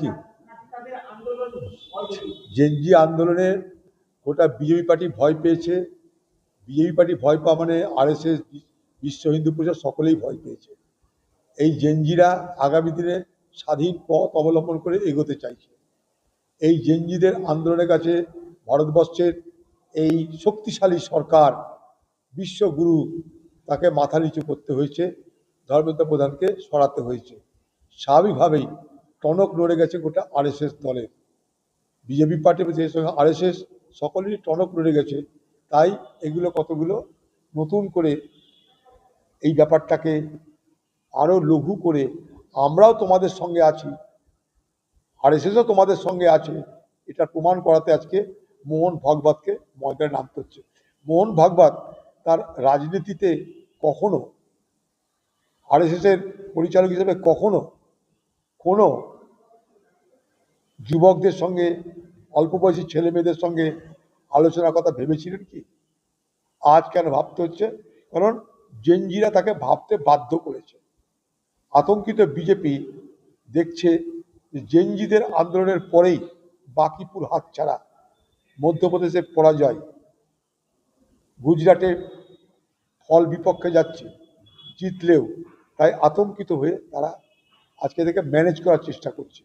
কি জেনজি আন্দোলনে গোটা বিজেপি পার্টি ভয় পেয়েছে। বিজেপি পার্টি ভয় পাওয়া মানে আরএসএস, বিশ্ব হিন্দু পরিষদ সকলেই ভয় পেয়েছে। এই জেনজিরা আগামী দিনে স্বাধীন পথ অবলম্বন করে এগোতে চাইছে। এই জেনজিদের আন্দোলনের কাছে ভারতবর্ষের এই শক্তিশালী সরকার, বিশ্বগুরু, তাকে মাথা নিচু করতে হয়েছে, ধর্মেন্দ্র প্রধানকে সরাতে হয়েছে। স্বাভাবিকভাবেই টনক নড়ে গেছে গোটা আরএসএস দলের। বিজেপি পার্টির সঙ্গে আরএসএস সকলেরই টনক নড়ে গেছে। তাই এগুলো কতগুলো নতুন করে এই ব্যাপারটাকে আরও লঘু করে আমরাও তোমাদের সঙ্গে আছি, আরএসএসও তোমাদের সঙ্গে আছে, এটা প্রমাণ করাতে আজকে মোহন ভাগবতকে ময়দানে নামতে হচ্ছে। মোহন ভাগবত তার রাজনীতিতে কখনো আরএসএসের পরিচালক হিসেবে কখনো কোনো যুবকদের সঙ্গে, অল্প বয়সী ছেলে মেয়েদের সঙ্গে আলোচনার কথা ভেবেছিলেন কি? আজ কেন ভাবতে হচ্ছে? কারণ জেনজিরা তাকে ভাবতে বাধ্য করেছে। আতঙ্কিত বিজেপি দেখছে যে জেনজিদের আন্দোলনের পরেই বাকিপুর হাতছাড়া, মধ্যপ্রদেশের পরাজয়, গুজরাটে ফল বিপক্ষে যাচ্ছে, জিতলেও, তাই আতঙ্কিত হয়ে তারা আজকে থেকে ম্যানেজ করার চেষ্টা করছে।